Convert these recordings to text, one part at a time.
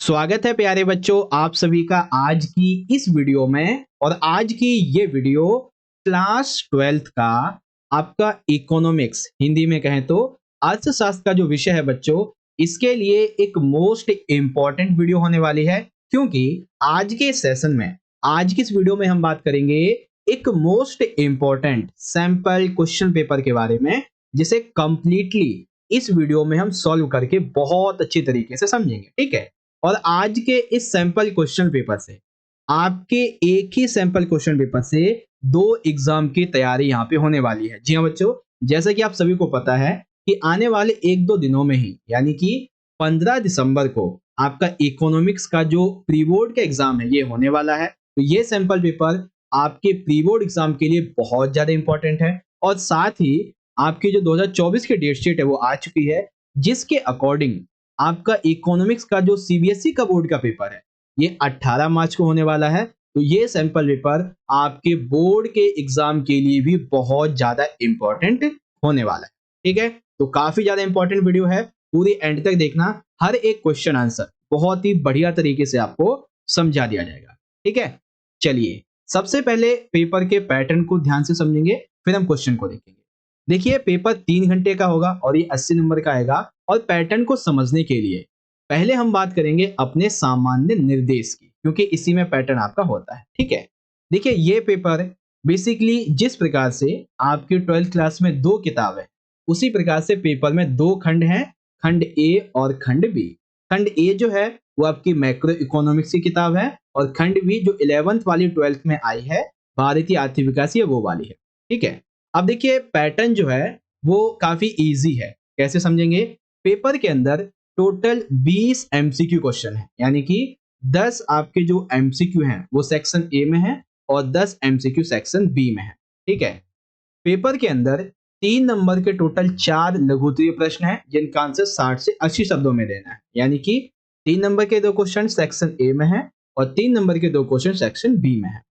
स्वागत है प्यारे बच्चों आप सभी का आज की इस वीडियो में। और आज की ये वीडियो क्लास 12th का आपका इकोनॉमिक्स, हिंदी में कहें तो अर्थशास्त्र का जो विषय है बच्चों, इसके लिए एक मोस्ट इम्पॉर्टेंट वीडियो होने वाली है। क्योंकि आज के सेशन में, आज की इस वीडियो में हम बात करेंगे एक most important sample question paper के बारे में, जिसे कंप्लीटली इस वीडियो में हम सॉल्व करके बहुत अच्छी तरीके से समझेंगे। ठीक है, और आज के इस सैंपल क्वेश्चन पेपर से आपके एक ही सैंपल क्वेश्चन पेपर से दो एग्जाम की तैयारी यहाँ पे होने वाली है। जी हाँ बच्चों, जैसा कि आप सभी को पता है कि आने वाले एक दो दिनों में ही, यानी कि 15 दिसंबर को आपका इकोनॉमिक्स का जो प्री बोर्ड का एग्जाम है ये होने वाला है। तो ये सैंपल पेपर आपके प्री बोर्ड एग्जाम के लिए बहुत ज्यादा इंपॉर्टेंट है। और साथ ही आपकी जो 2024 की डेट शीट है वो आ चुकी है, जिसके अकॉर्डिंग आपका इकोनॉमिक्स का जो सीबीएसई का बोर्ड का पेपर है ये 18 मार्च को होने वाला है। तो ये सैंपल पेपर आपके बोर्ड के एग्जाम के लिए भी बहुत ज्यादा इंपॉर्टेंट होने वाला है। ठीक है, तो काफी ज्यादा इंपॉर्टेंट वीडियो है, पूरी एंड तक देखना। हर एक क्वेश्चन आंसर बहुत ही बढ़िया तरीके से आपको समझा दिया जाएगा। ठीक है, चलिए सबसे पहले पेपर के पैटर्न को ध्यान से समझेंगे, फिर हम क्वेश्चन को देखेंगे। देखिए, पेपर 3 घंटे का होगा और ये 80 नंबर का आएगा। और पैटर्न को समझने के लिए पहले हम बात करेंगे अपने सामान्य निर्देश की, क्योंकि इसी में पैटर्न आपका होता है। ठीक है, देखिए ये पेपर बेसिकली जिस प्रकार से आपकी 12th क्लास में दो किताब है, उसी प्रकार से पेपर में दो खंड हैं, खंड ए और खंड बी। खंड ए जो है वो आपकी मैक्रो इकोनॉमिक्स की किताब है, और खंड बी जो 11th वाली 12th में आई है, भारतीय आर्थिक विकास, ये वो वाली है। ठीक है, अब देखिए पैटर्न जो है वो काफी इजी है। कैसे समझेंगे? पेपर के अंदर टोटल 20 एमसीक्यू क्वेश्चन है, यानी कि 10 आपके जो एमसीक्यू हैं वो सेक्शन ए में है और 10 एमसीक्यू सेक्शन बी में है। ठीक है, पेपर के अंदर 3 नंबर के टोटल 4 लघु उत्तरीय प्रश्न है, जिनका आंसर 60 से 80 शब्दों में देना है। यानी कि 3 नंबर के दो क्वेश्चन सेक्शन ए में है और 3 नंबर के दो क्वेश्चन सेक्शन बी में है।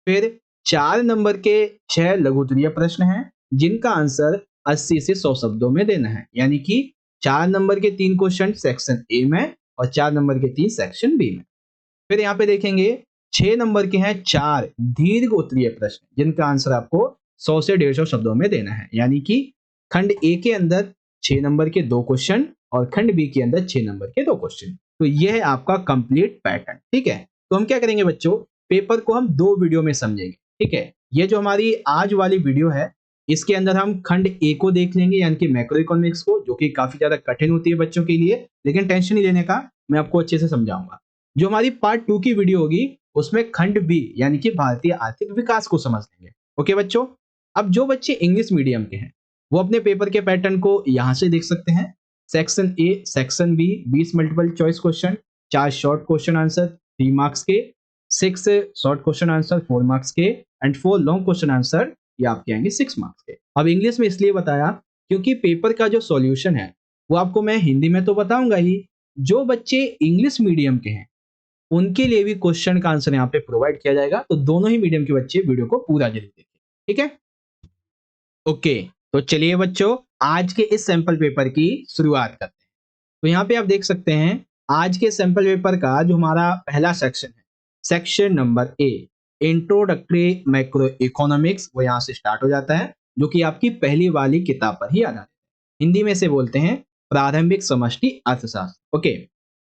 फिर 4 नंबर के 6 लघु उत्तरीय प्रश्न हैं, जिनका आंसर 80 से 100 शब्दों में देना है। यानी कि 4 नंबर के 3 क्वेश्चन सेक्शन ए में और 4 नंबर के 3 सेक्शन बी में। फिर यहाँ पे देखेंगे 6 नंबर के हैं 4 दीर्घ उत्तरीय प्रश्न, जिनका आंसर आपको 100 से 150 शब्दों में देना है। यानी कि खंड ए के अंदर 6 नंबर के 2 क्वेश्चन और खंड बी के अंदर 6 नंबर के 2 क्वेश्चन। तो यह है आपका कंप्लीट पैटर्न। ठीक है, तो हम क्या करेंगे बच्चों, पेपर को हम दो वीडियो में समझेंगे। ठीक है, ये जो हमारी आज वाली वीडियो है, इसके अंदर हम खंड ए को देख लेंगे, यानी कि मैक्रो इकोनॉमिक्स को, जो कि काफी ज्यादा कठिन होती है बच्चों के लिए, लेकिन टेंशन नहीं लेने का, मैं आपको अच्छे से समझाऊंगा। जो हमारी पार्ट 2 की वीडियो होगी उसमें खंड बी यानी कि भारतीय आर्थिक विकास को समझ लेंगे। ओके बच्चों, अब जो बच्चे इंग्लिश मीडियम के हैं वो अपने पेपर के पैटर्न को यहां से देख सकते हैं। Section A, section B 20 multiple choice question, 4 short question answer 3 marks के, 6 शॉर्ट क्वेश्चन आंसर 4 मार्क्स के एंड 4 लॉन्ग क्वेश्चन आंसर ये आपके आएंगे 6 मार्क्स के। अब इंग्लिश में इसलिए बताया क्योंकि पेपर का जो सॉल्यूशन है वो आपको मैं हिंदी में तो बताऊंगा ही, जो बच्चे इंग्लिश मीडियम के हैं उनके लिए भी क्वेश्चन का आंसर यहाँ पे प्रोवाइड किया जाएगा। तो दोनों ही मीडियम के बच्चे वीडियो को पूरा जरूर देखें। ठीक है, ओके, तो चलिए बच्चों आज के इस सैंपल पेपर की शुरुआत करते हैं। तो यहाँ पे आप देख सकते हैं आज के सैंपल पेपर का जो हमारा पहला सेक्शन है, section number A, introductory macro economics, वो यहाँ से स्टार्ट हो जाता है, जो कि आपकी पहली वाली किताब पर ही आधारित है। हिंदी में से बोलते हैं प्रारंभिक समष्टि अर्थशास्त्र। ओके,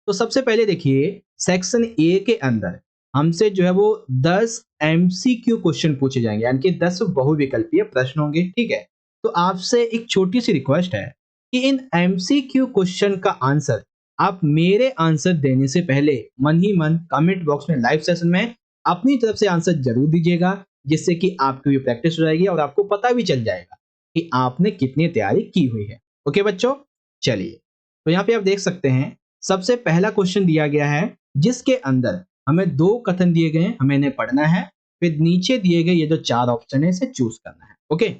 तो सबसे पहले देखिए सेक्शन ए के अंदर हमसे जो है वो 10 एमसीक्यू क्वेश्चन पूछे जाएंगे, यानी कि 10 बहुविकल्पीय प्रश्न होंगे। ठीक है, तो आपसे एक छोटी सी रिक्वेस्ट है कि इन एमसीक्यू क्वेश्चन का आंसर आप मेरे आंसर देने से पहले मन ही मन कमेंट बॉक्स में लाइव सेशन में अपनी तरफ से आंसर जरूर दीजिएगा, जिससे कि आपकी भी प्रैक्टिस हो जाएगी और आपको पता भी चल जाएगा कि आपने कितनी तैयारी की हुई है। ओके बच्चों, चलिए तो यहाँ पे आप देख सकते हैं सबसे पहला क्वेश्चन दिया गया है, जिसके अंदर हमें दो कथन दिए गए हैं, हमें इन्हें पढ़ना है, फिर नीचे दिए गए ये जो 4 ऑप्शन है इसे चूज करना है। ओके,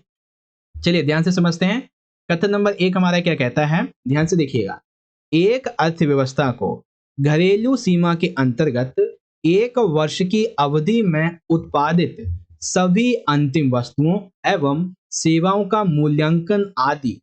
चलिए ध्यान से समझते हैं। कथन नंबर 1 हमारा क्या कहता है, ध्यान से देखिएगा। एक अर्थव्यवस्था को घरेलू सीमा के अंतर्गत एक वर्ष की अवधि में उत्पादित सभी अंतिम वस्तुओं एवं सेवाओं का मूल्यांकन आदि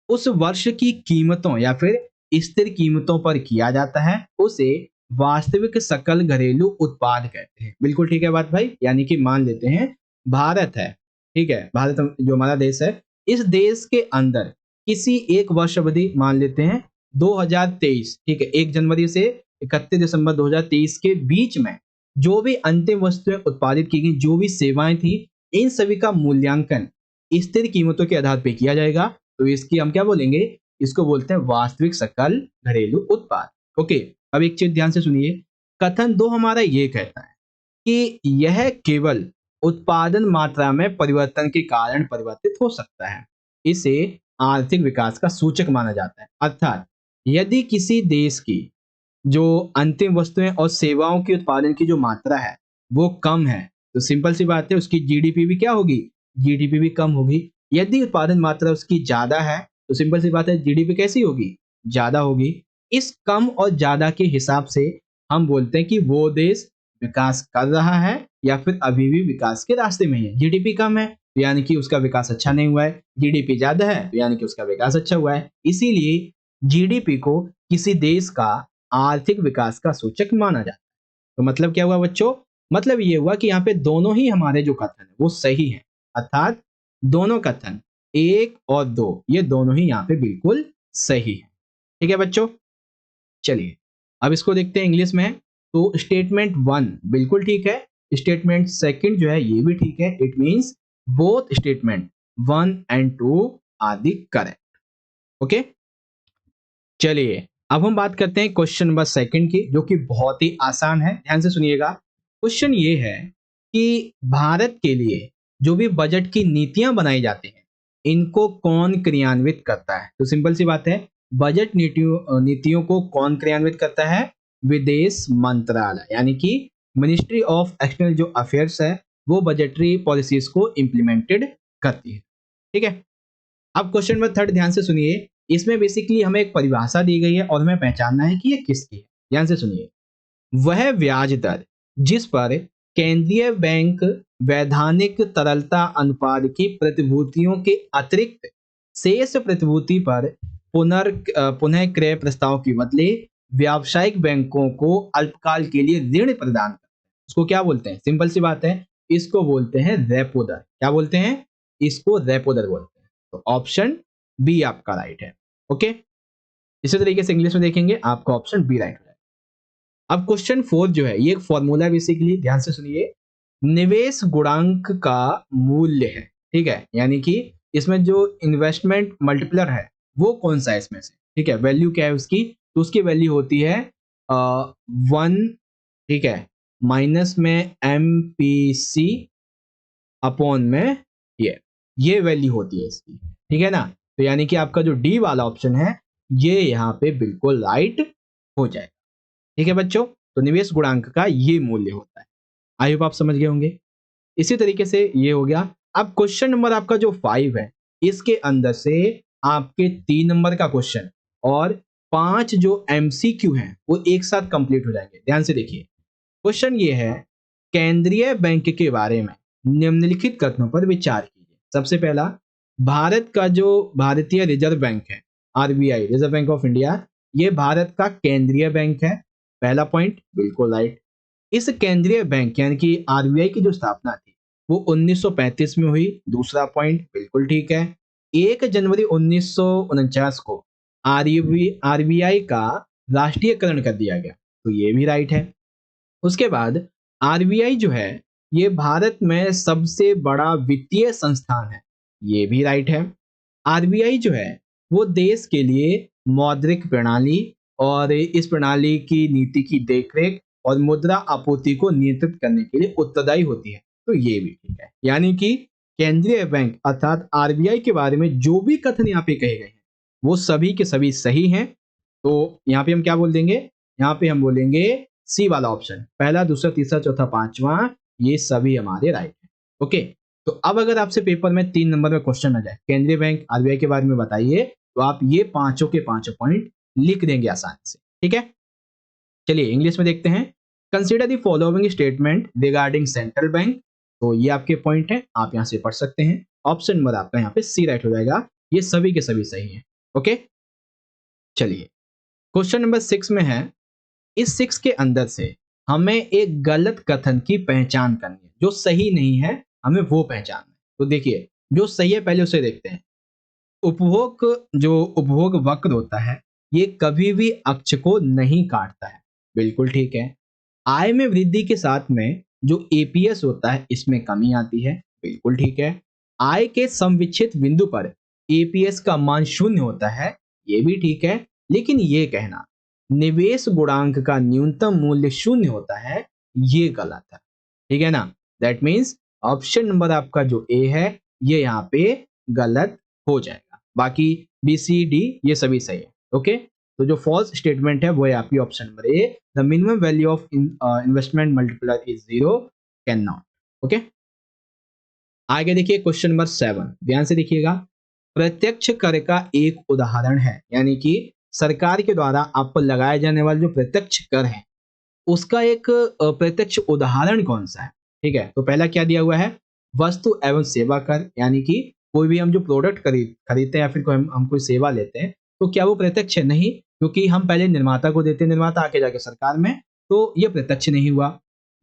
उस वर्ष की कीमतों या फिर स्थिर कीमतों पर किया जाता है, उसे वास्तविक सकल घरेलू उत्पाद कहते हैं। बिल्कुल ठीक है बात भाई, यानी कि मान लेते हैं भारत है, ठीक है, भारत जो हमारा देश है, इस देश के अंदर किसी एक वर्ष अवधि मान लेते हैं 2023, ठीक है, 1 जनवरी से 31 दिसंबर 2023 के बीच में जो भी अंतिम वस्तुएं उत्पादित की गई, जो भी सेवाएं थी, इन सभी का मूल्यांकन स्थिर कीमतों के आधार पर किया जाएगा। तो इसकी हम क्या बोलेंगे, इसको बोलते हैं वास्तविक सकल घरेलू उत्पाद। ओके, अब एक चीज ध्यान से सुनिए, कथन 2 हमारा ये कहता है कि यह केवल उत्पादन मात्रा में परिवर्तन के कारण परिवर्तित हो सकता है, इसे आर्थिक विकास का सूचक माना जाता है। अर्थात यदि किसी देश की जो अंतिम वस्तुएं और सेवाओं के उत्पादन की जो मात्रा है वो कम है, तो सिंपल सी बात है उसकी जीडीपी भी क्या होगी, जीडीपी भी कम होगी। यदि उत्पादन मात्रा उसकी ज्यादा है तो सिंपल सी बात है जीडीपी कैसी होगी, ज्यादा होगी। इस कम और ज्यादा के हिसाब से हम बोलते हैं कि वो देश विकास कर रहा है या फिर अभी भी विकास के रास्ते में है। जीडीपी कम है तो यानी कि उसका विकास अच्छा नहीं हुआ है, जीडीपी ज्यादा है तो यानी कि उसका विकास अच्छा हुआ है। इसीलिए जीडीपी को किसी देश का आर्थिक विकास का सूचक माना जाता है। तो मतलब क्या हुआ बच्चों, मतलब ये हुआ कि यहाँ पे दोनों ही हमारे जो कथन है वो सही है, अर्थात दोनों कथन 1 और 2 ये दोनों ही यहाँ पे बिल्कुल सही है। ठीक है बच्चों, चलिए अब इसको देखते हैं इंग्लिश में। तो स्टेटमेंट 1 बिल्कुल ठीक है, स्टेटमेंट सेकंड जो है ये भी ठीक है। It means both statement 1 and 2 are the correct. Okay, चलिए अब हम बात करते हैं क्वेश्चन नंबर सेकंड की, जो कि बहुत ही आसान है, ध्यान से सुनिएगा। क्वेश्चन ये है कि भारत के लिए जो भी बजट की नीतियां बनाई जाती हैं इनको कौन क्रियान्वित करता है। तो सिंपल सी बात है, बजट नीतियों को कौन क्रियान्वित करता है, विदेश मंत्रालय, यानी कि मिनिस्ट्री ऑफ एक्सटर्नल जो अफेयर्स है वो बजटरी पॉलिसीज को इम्प्लीमेंटेड करती है। ठीक है, अब क्वेश्चन नंबर थर्ड ध्यान से सुनिए। इसमें बेसिकली हमें एक परिभाषा दी गई है और हमें पहचानना है कि ये किसकी है। ध्यान से सुनिए, वह ब्याज दर जिस पर केंद्रीय बैंक वैधानिक तरलता अनुपात की प्रतिभूतियों के अतिरिक्त शेष प्रतिभूति पर पुनः क्रय प्रस्ताव के बदले व्यावसायिक बैंकों को अल्पकाल के लिए ऋण प्रदान करता है, उसको क्या बोलते हैं, सिंपल सी बात है, इसको बोलते हैं रेपो दर। क्या बोलते हैं, इसको रेपो दर बोलते हैं। तो ऑप्शन बी आपका राइट है। ओके, इसी तरीके से इंग्लिश में देखेंगे आपका ऑप्शन बी राइट है। अब क्वेश्चन 4 जो है ये एक फॉर्मूला बेसिकली, ध्यान से सुनिए, निवेश गुणांक का मूल्य है। ठीक है, यानी कि इसमें जो इन्वेस्टमेंट मल्टीप्लर है वो कौन सा है इसमें से, ठीक है, वैल्यू क्या है उसकी, तो उसकी वैल्यू होती है 1, ठीक है, माइनस में MPC अपॉन में ये वैल्यू होती है इसकी। ठीक है ना, तो यानी कि आपका जो डी वाला ऑप्शन है ये यहाँ पे बिल्कुल राइट हो जाएगा। ठीक है बच्चों, तो निवेश गुणांक का ये मूल्य होता है। आई होप आप समझ गए होंगे। इसी तरीके से ये हो गया। अब क्वेश्चन नंबर आपका जो 5 है इसके अंदर से आपके 3 नंबर का क्वेश्चन और 5 जो MCQ हैं वो एक साथ कंप्लीट हो जाएंगे। ध्यान से देखिए, क्वेश्चन ये है, केंद्रीय बैंक के बारे में निम्नलिखित कथनों पर विचार कीजिए। सबसे पहला, भारत का जो भारतीय रिजर्व बैंक है, RBI, reserve bank of India, ये भारत का केंद्रीय बैंक है। पहला पॉइंट बिल्कुल राइट। इस केंद्रीय बैंक यानी कि RBI की जो स्थापना थी वो 1935 में हुई। दूसरा पॉइंट बिल्कुल ठीक है। 1 जनवरी 1949 को RBI का राष्ट्रीयकरण कर दिया गया, तो ये भी राइट है। उसके बाद RBI जो है ये भारत में सबसे बड़ा वित्तीय संस्थान है, ये भी राइट है। RBI जो है वो देश के लिए मौद्रिक प्रणाली और इस प्रणाली की नीति की देखरेख और मुद्रा आपूर्ति को नियंत्रित करने के लिए उत्तरदायी होती है, तो ये भी ठीक है। यानी कि केंद्रीय बैंक अर्थात RBI के बारे में जो भी कथन यहाँ पे कहे गए हैं वो सभी के सभी सही हैं। तो यहाँ पे हम क्या बोल देंगे, यहाँ पे हम बोलेंगे सी वाला ऑप्शन, पहला दूसरा तीसरा चौथा पांचवा ये सभी हमारे राइट है। ओके, तो अब अगर आपसे पेपर में 3 नंबर में क्वेश्चन आ जाए केंद्रीय बैंक RBI के बारे में बताइए, तो आप ये पांचों के पांचों पॉइंट लिख देंगे आसानी से। ठीक है, चलिए इंग्लिश में देखते हैं। Consider the following statement regarding central bank, तो ये आपके पॉइंट है, आप यहां से पढ़ सकते हैं। ऑप्शन नंबर आपका यहाँ पे सी राइट हो जाएगा, ये सभी के सभी सही है। ओके, चलिए क्वेश्चन नंबर 6 में है, इस 6 के अंदर से हमें एक गलत कथन की पहचान करनी है, जो सही नहीं है हमें वो पहचानना है। तो देखिए, जो सही है पहले उसे देखते हैं। उपभोग जो उपभोग वक्र होता है, ये कभी भी अक्ष को नहीं काटता है। बिल्कुल ठीक है। आय में वृद्धि के साथ में जो एपीएस होता है, इसमें कमी आती है। बिल्कुल ठीक है। आय के समविच्छेद बिंदु पर एपीएस का मान शून्य होता है, ये भी ठीक है। लेकिन ये कहना निवेश गुणांक का न्यूनतम मूल्य शून्य होता है, ये गलत है। ठीक है ना? दैट मीन्स ऑप्शन नंबर आपका जो ए है, ये यहाँ पे गलत हो जाएगा। बाकी बी सी डी ये सभी सही है। ओके, तो जो फॉल्स स्टेटमेंट है वो है आपकी option number A, the minimum value of investment multiplier is 0 can not. Okay, आगे देखिए क्वेश्चन नंबर 7, ध्यान से देखिएगा। प्रत्यक्ष कर का एक उदाहरण है, यानी कि सरकार के द्वारा आप पर लगाए जाने वाले जो प्रत्यक्ष कर है, उसका एक प्रत्यक्ष उदाहरण कौन सा है? ठीक है, तो पहला क्या दिया हुआ है? वस्तु एवं सेवा कर, यानी कि कोई भी हम जो प्रोडक्ट खरीदते हैं या फिर हम कोई सेवा लेते हैं, तो क्या वो प्रत्यक्ष है? नहीं, क्योंकि हम पहले निर्माता को देते हैं, निर्माता आके जाके सरकार में, तो ये प्रत्यक्ष नहीं हुआ।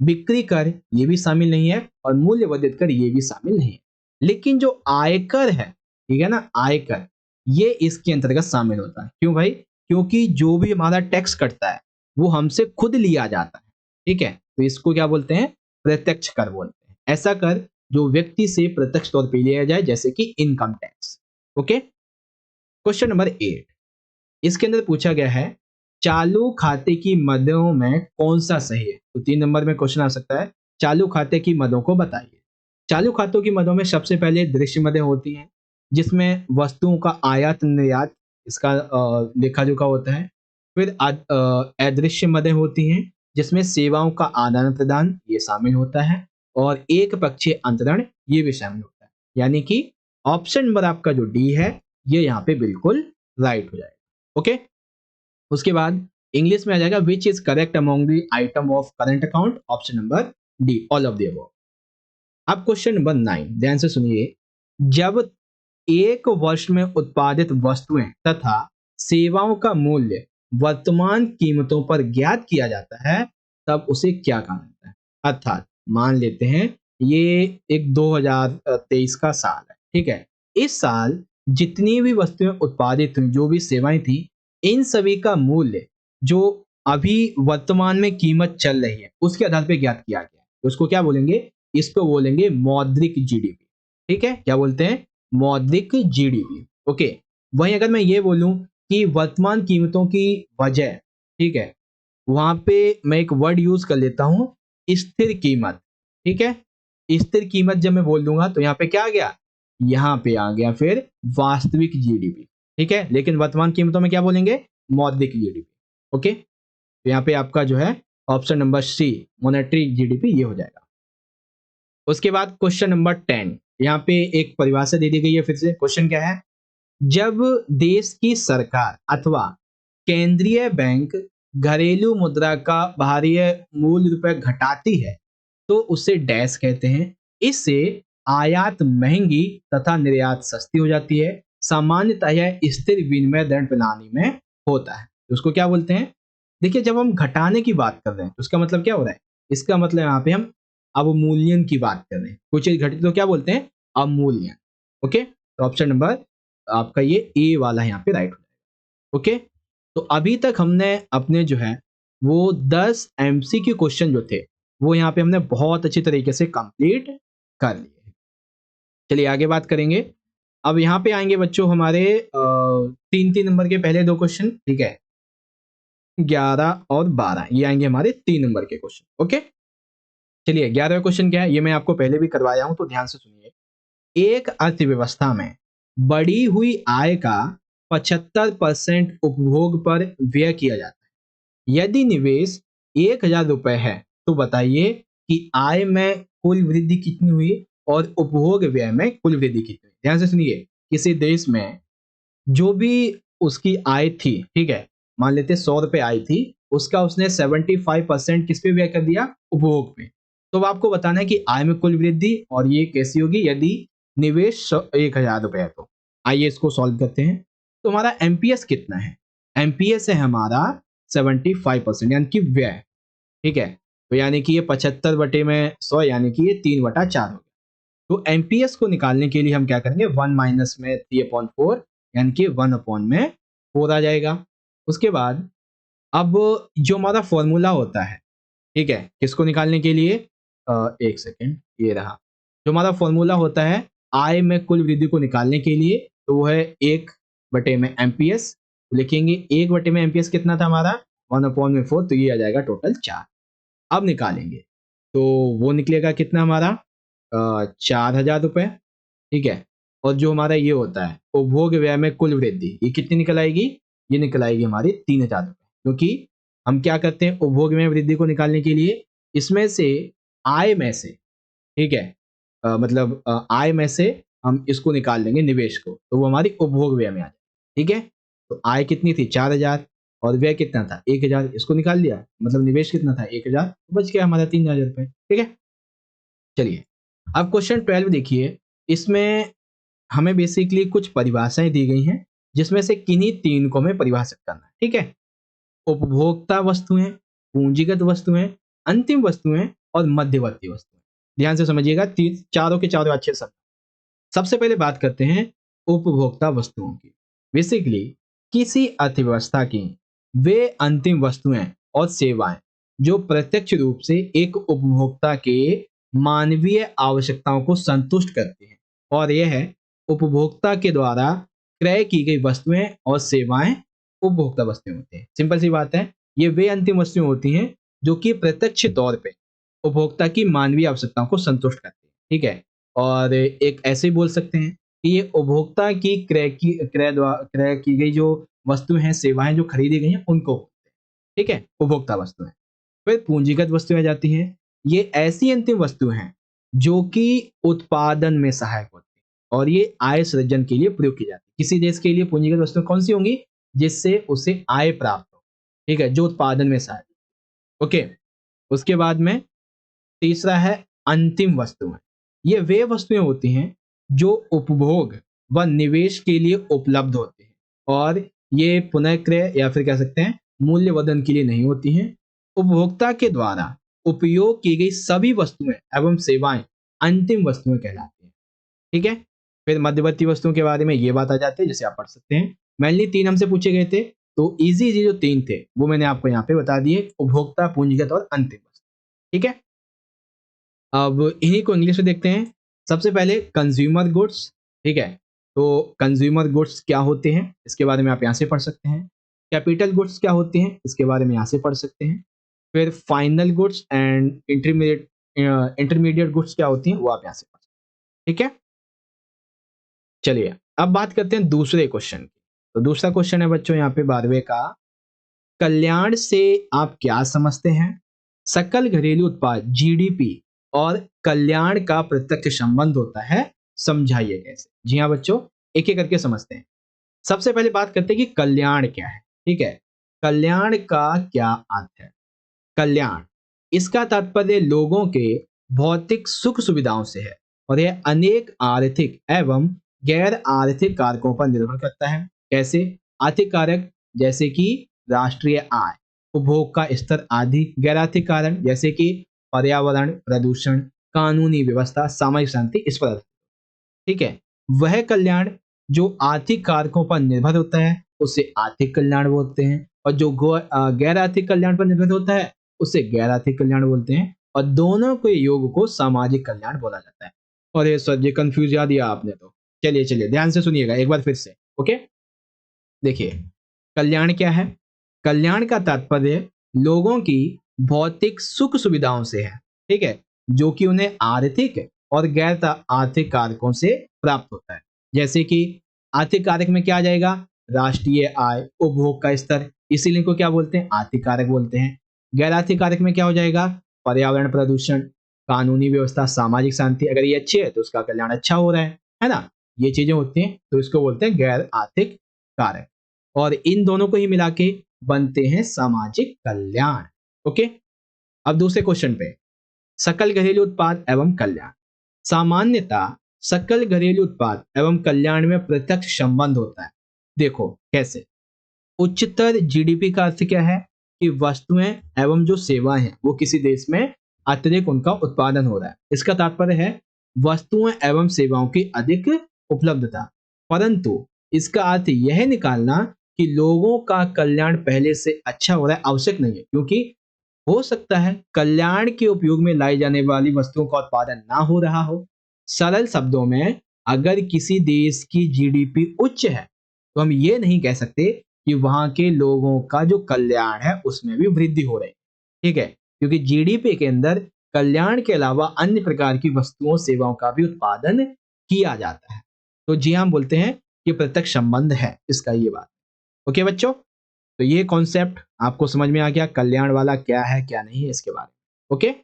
बिक्री कर ये भी शामिल नहीं है और मूल्य वर्धित कर ये भी शामिल नहीं है। लेकिन जो आयकर है, ठीक है ना, आयकर ये इसके अंतर्गत शामिल होता है। क्यों भाई? क्योंकि जो भी हमारा टैक्स कटता है वो हमसे खुद लिया जाता है। ठीक है, तो इसको क्या बोलते हैं? प्रत्यक्ष कर बोलते हैं। ऐसा कर जो व्यक्ति से प्रत्यक्ष तौर पे लिया जाए, जैसे कि income tax. Okay, question number 8, इसके अंदर पूछा गया है चालू खाते की मदों में कौन सा सही है? तो 3 नंबर में क्वेश्चन आ सकता है, चालू खाते की मदों को बताइए। चालू खातों की मदों में सबसे पहले दृश्य मदें होती हैं, जिसमें वस्तुओं का आयात निर्यात इसका लेखा जोखा होता है। फिर अदृश्य मदें होती हैं, जिसमें सेवाओं का आदान प्रदान ये शामिल होता है, और एक पक्षीय अंतरण ये भी शामिल होता है। यानी कि ऑप्शन नंबर आपका जो डी है, ये यहाँ पे बिल्कुल राइट हो जाएगा। ओके, उसके बाद इंग्लिश में आ जाएगा which is correct among the item of current account, option number D, all of the above. अब क्वेश्चन नंबर 9, ध्यान से सुनिए। जब एक वर्ष में उत्पादित वस्तुएं तथा सेवाओं का मूल्य वर्तमान कीमतों पर ज्ञात किया जाता है, तब उसे क्या कहा जाता है? अर्थात मान लेते हैं ये एक 2023 का साल है, ठीक है। इस साल जितनी भी वस्तुएं उत्पादित हुई, जो भी सेवाएं थी, इन सभी का मूल्य जो अभी वर्तमान में कीमत चल रही है उसके आधार पर ज्ञात किया गया है। तो उसको क्या बोलेंगे? इसको बोलेंगे मौद्रिक जीडीपी। ठीक है, क्या बोलते हैं? मौद्रिक जीडीपी। ओके, वहीं अगर मैं ये बोलूं कि वर्तमान कीमतों की वजह, ठीक है, वहां पे मैं एक वर्ड यूज कर लेता हूं, स्थिर कीमत। ठीक है, स्थिर कीमत जब मैं बोल दूंगा तो यहाँ पे क्या आ गया? यहाँ पे आ गया फिर वास्तविक जीडीपी। ठीक है, लेकिन वर्तमान कीमतों में क्या बोलेंगे? मौद्रिक जीडीपी। ओके, तो यहाँ पे आपका जो है option number C, monetary GDP, ये हो जाएगा। उसके बाद क्वेश्चन नंबर 10, यहाँ पे एक परिभाषा दे दी गई है। फिर से क्वेश्चन क्या है? जब देश की सरकार अथवा केंद्रीय बैंक घरेलू मुद्रा का बाहरी मूल रुपए घटाती है तो उसे डैश कहते हैं। इससे आयात महंगी तथा निर्यात सस्ती हो जाती है। सामान्यतः यह स्थिर विनिमय दर प्रणाली में होता है। तो उसको क्या बोलते हैं? देखिए, जब हम घटाने की बात कर रहे हैं तो उसका मतलब क्या हो रहा है? इसका मतलब यहाँ पे हम अवमूल्यन की बात कर रहे हैं। कोई चीज घटी तो क्या बोलते हैं? अवमूल्यन। ओके, तो ऑप्शन नंबर आपका ये ए वाला यहाँ पे राइट हो जाएगा। ओके, तो अभी तक हमने अपने जो है वो 10 एमसीक्यू क्वेश्चन जो थे वो यहाँ पे हमने बहुत अच्छी तरीके से कंप्लीट कर लिए। चलिए आगे बात करेंगे। अब यहाँ पे आएंगे बच्चों हमारे 3-3 नंबर के पहले 2 क्वेश्चन। ठीक है, 11 और 12 ये आएंगे हमारे 3 नंबर के क्वेश्चन। ओके, चलिए 11वां क्वेश्चन क्या है, ये मैं आपको पहले भी करवाया हूं, तो ध्यान से सुनिए। एक अर्थव्यवस्था में बढ़ी हुई आय का 75% उपभोग पर व्यय किया जाता है। यदि निवेश 1000 रुपए है तो बताइए कि आय में कुल वृद्धि कितनी हुई और उपभोग व्यय में कुल वृद्धि कितनी हुई। ध्यान से सुनिए, किसी देश में जो भी उसकी आय थी, ठीक है, मान लेते 100 रुपए आय थी, उसका उसने 75% किस पे व्यय कर दिया? उपभोग पे। तो अब आपको बताना है कि आय में कुल वृद्धि और ये कैसी होगी यदि निवेश 1000 रुपए है। तो आइए इसको सॉल्व करते हैं। तो हमारा एमपीएस कितना है? एमपीएस है हमारा 75% यानी कि व्यय। ठीक है, तो यानी कि ये 75/100 यानी कि ये 3/4 हो गया। तो एमपीएस को निकालने के लिए हम क्या करेंगे, 1 माइनस में 3/4 यानी कि 1/4 आ जाएगा। उसके बाद अब जो हमारा फॉर्मूला होता है, ठीक है, किसको निकालने के लिए, एक सेकेंड, ये रहा। जो हमारा फॉर्मूला होता है आय में कुल वृद्धि को निकालने के लिए, तो वो है 1/एमपीएस। लिखेंगे 1/एमपीएस कितना था हमारा, 1/4, तो ये आ जाएगा टोटल 4। अब निकालेंगे तो वो निकलेगा कितना हमारा, 4,000 रुपये। ठीक है, और जो हमारा ये होता है उपभोग व्यय में कुल वृद्धि, ये कितनी निकल आएगी, ये निकल आएगी हमारी 3,000 रुपये। क्योंकि हम क्या करते हैं उपभोग में वृद्धि को निकालने के लिए, इसमें से आय में से, ठीक है, मतलब आय में से हम इसको निकाल लेंगे निवेश को, तो वो हमारी उपभोग व्यय में आ जाए। ठीक है, तो आय कितनी थी 4,000 और व्यय कितना था 1,000, इसको निकाल लिया, मतलब निवेश कितना था 1,000, तो बच गया हमारा 3,000 रुपये। ठीक है, चलिए अब क्वेश्चन 12 देखिए। इसमें हमें बेसिकली कुछ परिभाषाएं दी गई हैं, जिसमें से किन्हीं 3 को हमें परिभाषित करना है। ठीक है, उपभोक्ता वस्तुएं, पूंजीगत वस्तुएं, अंतिम वस्तुएं और मध्यवर्ती वस्तुएं। ध्यान से समझिएगा, चारों के चारों अच्छे शब्द। सबसे पहले बात करते हैं उपभोक्ता वस्तुओं की। बेसिकली किसी अर्थव्यवस्था की वे अंतिम वस्तुएं और सेवाएं जो प्रत्यक्ष रूप से एक उपभोक्ता के मानवीय आवश्यकताओं को संतुष्ट करती हैं, और यह है उपभोक्ता के द्वारा क्रय की गई वस्तुएं और सेवाएं उपभोक्ता वस्तुएं होती हैं। सिंपल सी बात है, ये वे अंतिम वस्तुएं होती हैं जो कि प्रत्यक्ष तौर पे उपभोक्ता की मानवीय आवश्यकताओं को संतुष्ट करती हैं। ठीक है, और एक ऐसे ही बोल सकते हैं कि ये उपभोक्ता की क्रय की गई जो वस्तुएं हैं, सेवाएं जो खरीदी गई हैं, उनको बोलते हैं। ठीक है, उपभोक्ता वस्तुएं। फिर पूंजीगत वस्तुएं जाती हैं। ये ऐसी अंतिम वस्तुएं हैं जो कि उत्पादन में सहायक होती हैं और ये आय सृजन के लिए प्रयोग की जाती है। किसी देश के लिए पूंजीगत वस्तुएं कौन सी होंगी, जिससे उसे आय प्राप्त हो। ठीक है, जो उत्पादन में सहायक। ओके, उसके बाद में तीसरा है अंतिम वस्तुएं। ये वे वस्तुएं होती हैं जो उपभोग व निवेश के लिए उपलब्ध होती हैं और ये पुनःक्रय या फिर कह सकते हैं मूल्यवर्धन के लिए नहीं होती हैं। उपभोक्ता के द्वारा उपयोग की गई सभी वस्तुएं एवं सेवाएं अंतिम वस्तुएं कहलाती हैं। ठीक है, फिर मध्यवर्ती वस्तुओं के बारे में ये बात आ जाती है, जिसे आप पढ़ सकते हैं। मेनली 3 हमसे पूछे गए थे, तो इजी जो 3 थे वो मैंने आपको यहाँ पे बता दिए, उपभोक्ता, पूंजीगत और अंतिम वस्तु। ठीक है, अब इन्हीं को इंग्लिश में देखते हैं। सबसे पहले कंज्यूमर गुड्स। ठीक है, तो कंज्यूमर गुड्स क्या होते हैं, इसके बारे में आप यहाँ से पढ़ सकते हैं। कैपिटल गुड्स क्या होते हैं, इसके बारे में यहाँ से पढ़ सकते हैं। फिर final goods and intermediate goods क्या होती हैं, वो आप यहाँ से पढ़ सकते हैं। ठीक है, चलिए अब बात करते हैं दूसरे क्वेश्चन की। तो दूसरा क्वेश्चन है बच्चों यहाँ पे 12वें का, कल्याण से आप क्या समझते हैं? सकल घरेलू उत्पाद जीडीपी और कल्याण का प्रत्यक्ष संबंध होता है, समझाइए कैसे। जी हाँ बच्चों, एक एक करके समझते हैं। सबसे पहले बात करते हैं कि कल्याण क्या है। ठीक है, कल्याण का क्या अर्थ है? कल्याण, इसका तात्पर्य लोगों के भौतिक सुख सुविधाओं से है और यह अनेक आर्थिक एवं गैर आर्थिक कारकों पर निर्भर करता है। कैसे? आर्थिक कारक जैसे कि राष्ट्रीय आय, उपभोग का स्तर आदि। गैर आर्थिक कारण जैसे कि पर्यावरण, प्रदूषण, कानूनी व्यवस्था, सामाजिक शांति, इस पर। ठीक है, वह कल्याण जो आर्थिक कारकों पर निर्भर होता है उसे आर्थिक कल्याण बोलते हैं, और जो गैर आर्थिक कल्याण पर निर्भर होता है उसे गैर आर्थिक कल्याण बोलते हैं, और दोनों के योग को सामाजिक कल्याण बोला जाता है। और ये सर जी कंफ्यूज याद दिया आपने तो। चलिए चलिए ध्यान से सुनिएगा एक बार फिर से। ओके, देखिए कल्याण क्या है? कल्याण का तात्पर्य लोगों की भौतिक सुख सुविधाओं से है। ठीक है, जो कि उन्हें आर्थिक और गैर आर्थिक कारकों से प्राप्त होता है। जैसे कि आर्थिक कारक में क्या आ जाएगा? राष्ट्रीय आय, उपभोग का स्तर, इसीलिए इनको क्या बोलते हैं? आर्थिक कारक बोलते हैं। गैर आर्थिक कारक में क्या हो जाएगा? पर्यावरण, प्रदूषण, कानूनी व्यवस्था, सामाजिक शांति। अगर ये अच्छी है तो उसका कल्याण अच्छा हो रहा है ना? ये चीजें होती हैं तो इसको बोलते हैं गैर आर्थिक कारक, और इन दोनों को ही मिला के बनते हैं सामाजिक कल्याण। ओके, अब दूसरे क्वेश्चन पे, सकल घरेलू उत्पाद एवं कल्याण। सामान्यतः सकल घरेलू उत्पाद एवं कल्याण में प्रत्यक्ष संबंध होता है। देखो कैसे? उच्चतर जीडीपी का अर्थ क्या है? कि वस्तुएं एवं जो सेवाएं हैं वो किसी देश में अत्यधिक उनका उत्पादन हो रहा है। इसका तात्पर्य है वस्तुएं एवं सेवाओं की अधिक उपलब्धता। परंतु इसका अर्थ यह निकालना कि लोगों का कल्याण पहले से अच्छा हो रहा है आवश्यक नहीं है, क्योंकि हो सकता है कल्याण के उपयोग में लाई जाने वाली वस्तुओं का उत्पादन ना हो रहा हो। सरल शब्दों में अगर किसी देश की जीडीपी उच्च है तो हम ये नहीं कह सकते कि वहां के लोगों का जो कल्याण है उसमें भी वृद्धि हो रही है। ठीक है, क्योंकि जीडीपी के अंदर कल्याण के अलावा अन्य प्रकार की वस्तुओं सेवाओं का भी उत्पादन किया जाता है। तो जी हम बोलते हैं कि प्रत्यक्ष संबंध है इसका ये बात। ओके बच्चों, तो ये कॉन्सेप्ट आपको समझ में आ गया कल्याण वाला क्या है क्या नहीं है इसके बारे में। ओके,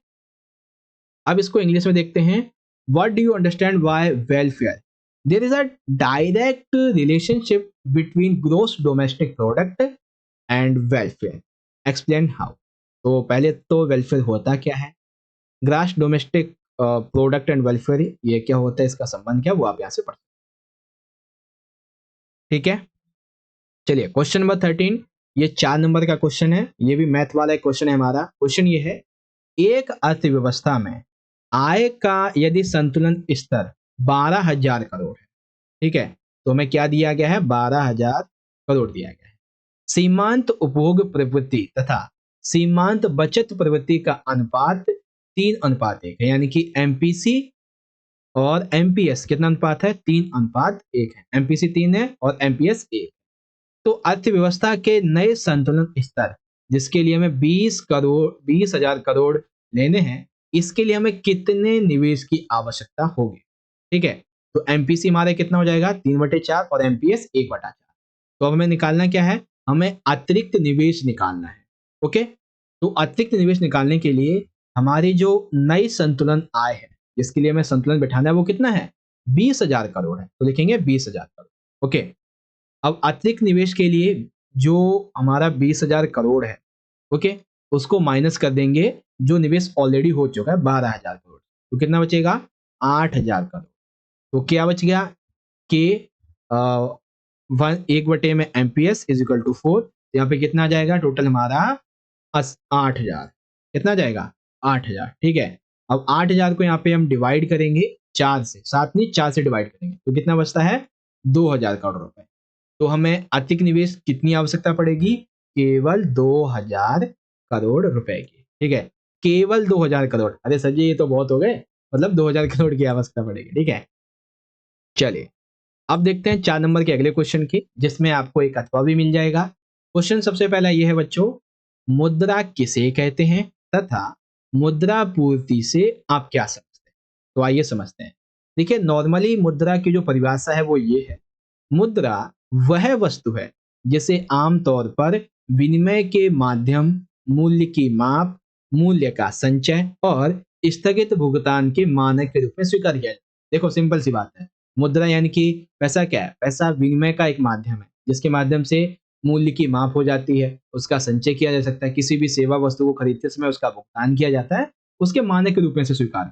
अब इसको इंग्लिश में देखते हैं। What do you understand by welfare? There is a direct relationship between gross domestic product and welfare. Explain how. तो पहले तो वेलफेयर होता क्या है, gross domestic product and welfare, ये क्या होता है, इसका संबंध क्या, वो आप यहाँ से पढ़। ठीक है, चलिए क्वेश्चन नंबर 13, ये 4 नंबर का क्वेश्चन है, ये भी मैथ वाला एक क्वेश्चन है हमारा। क्वेश्चन ये है, एक अर्थव्यवस्था में आय का यदि संतुलन स्तर 12,000 करोड़ है, ठीक है, तो हमें क्या दिया गया है, 12,000 करोड़ दिया गया है। सीमांत उपभोग प्रवृत्ति तथा सीमांत बचत प्रवृत्ति का अनुपात 3:1 है, यानी कि एमपीसी और एमपीएस कितना अनुपात है, 3:1 है। एमपीसी 3 है और एमपीएस 1। तो अर्थव्यवस्था के नए संतुलन स्तर जिसके लिए हमें 20,000 करोड़ लेने हैं, इसके लिए हमें कितने निवेश की आवश्यकता होगी। ठीक है, तो एमपीसी हमारे कितना हो जाएगा, 3/4 और एमपीएस 1/4। तो अब हमें निकालना क्या है, हमें अतिरिक्त निवेश निकालना है। ओके, तो अतिरिक्त निवेश निकालने के लिए हमारी जो नई संतुलन आय है जिसके लिए हमें संतुलन बैठाना है वो कितना है, 20,000 करोड़ है, तो लिखेंगे 20,000 करोड़। ओके, अब अतिरिक्त निवेश के लिए जो हमारा 20,000 करोड़ है, ओके, उसको माइनस कर देंगे जो निवेश ऑलरेडी हो चुका है 12,000 करोड़, तो कितना बचेगा, 8,000 करोड़। तो क्या बच गया, के 1/में एमपीएस इज इक्वल टू 4, यहाँ पे कितना आ जाएगा टोटल हमारा 8,000, कितना जाएगा 8,000। ठीक है, अब 8,000 को यहाँ पे हम डिवाइड करेंगे 4 से, 7 नहीं 4 से डिवाइड करेंगे तो कितना बचता है, 2,000 करोड़ रुपए। तो हमें अतिरिक्त निवेश कितनी आवश्यकता पड़ेगी, केवल 2,000 करोड़ रुपए की। ठीक है, केवल 2,000 करोड़, अरे सर जी ये तो बहुत हो गए, मतलब 2,000 करोड़ की आवश्यकता पड़ेगी। ठीक है, चलिए अब देखते हैं 4 नंबर के अगले क्वेश्चन की, जिसमें आपको एक अथवा भी मिल जाएगा। क्वेश्चन सबसे पहला ये है बच्चों, मुद्रा किसे कहते हैं तथा मुद्रा पूर्ति से आप क्या समझते हैं। तो आइए समझते हैं। देखिए नॉर्मली मुद्रा की जो परिभाषा है वो ये है, मुद्रा वह वस्तु है जिसे आमतौर पर विनिमय के माध्यम, मूल्य की माप, मूल्य का संचय और स्थगित भुगतान के मानक के रूप में स्वीकार किया जाए। देखो सिंपल सी बात है, मुद्रा यानी कि पैसा क्या है, पैसा विनिमय का एक माध्यम है जिसके माध्यम से मूल्य की माप हो जाती है, उसका संचय किया जा सकता है, किसी भी सेवा वस्तु को खरीदते समय उसका भुगतान किया जाता है, उसके मानक के रूप में से स्वीकार।